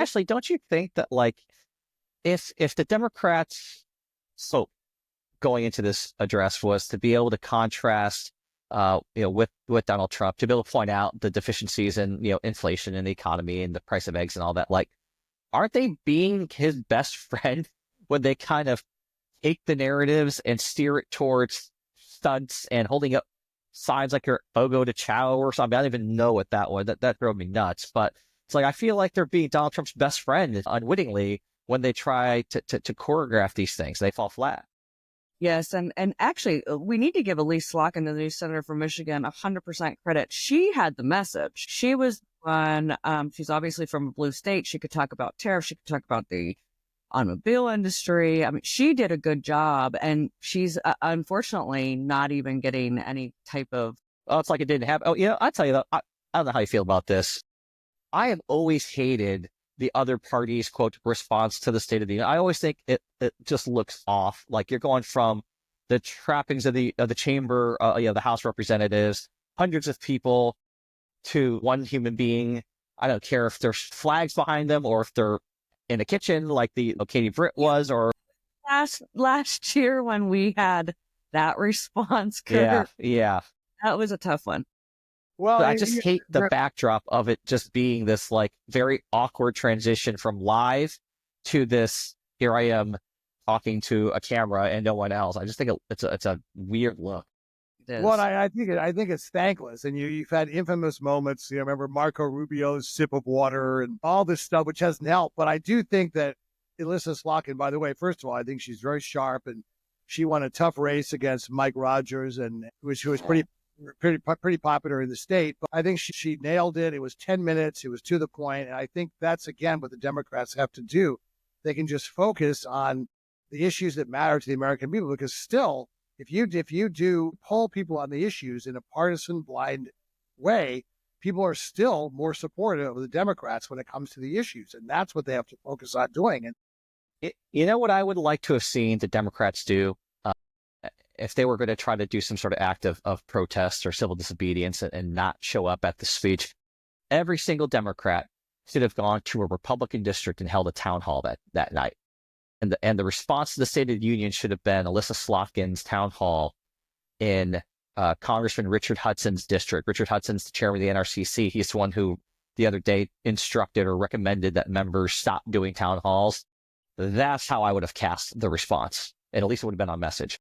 Actually, don't you think that like if the Democrats hope going into this address was to be able to contrast with Donald Trump, to be able to point out the deficiencies in inflation and the economy and the price of eggs and all that, like aren't they being his best friend when they kind of take the narratives and steer it towards stunts and holding up signs like your Fogo de Chao or something? I don't even know what that was. That drove me nuts. But it's like I feel like they're being Donald Trump's best friend unwittingly when they try to choreograph these things. They fall flat. Yes, and actually, we need to give Elise Slotkin, the new senator from Michigan, 100% credit. She had the message. She was one. She's obviously from a blue state. She could talk about tariffs. She could talk about the automobile industry. I mean, she did a good job, and she's unfortunately not even getting any type of. Oh, it's like it didn't happen. Oh, I tell you though, I don't know how you feel about this. I have always hated the other party's quote response to the State of the Union. I always think it just looks off. Like you're going from the trappings of the chamber, the House of Representatives, hundreds of people, to one human being. I don't care if there's flags behind them or if they're in a kitchen like the Katie Britt was, or last year when we had that response. Kurt, yeah, that was a tough one. Well, I just hate the backdrop of it just being this like very awkward transition from live to this. Here I am talking to a camera and no one else. I just think it's a weird look. Well, I think it's thankless, and you've had infamous moments. Remember Marco Rubio's sip of water and all this stuff, which hasn't helped. But I do think that Elissa Slotkin, by the way, first of all, I think she's very sharp, and she won a tough race against Mike Rogers, and which was pretty popular in the state. But I think she nailed it. It was 10 minutes. It was to the point. And I think that's, again, what the Democrats have to do. They can just focus on the issues that matter to the American people, because still, if you do poll people on the issues in a partisan blind way, people are still more supportive of the Democrats when it comes to the issues. And that's what they have to focus on doing. And you know what I would like to have seen the Democrats do? If they were going to try to do some sort of act of protest or civil disobedience and not show up at the speech, every single Democrat should have gone to a Republican district and held a town hall that night. And the response to the State of the Union should have been Elissa Slotkin's town hall in Congressman Richard Hudson's district. Richard Hudson's the chairman of the NRCC. He's the one who the other day instructed or recommended that members stop doing town halls. That's how I would have cast the response. And at least it would have been on message.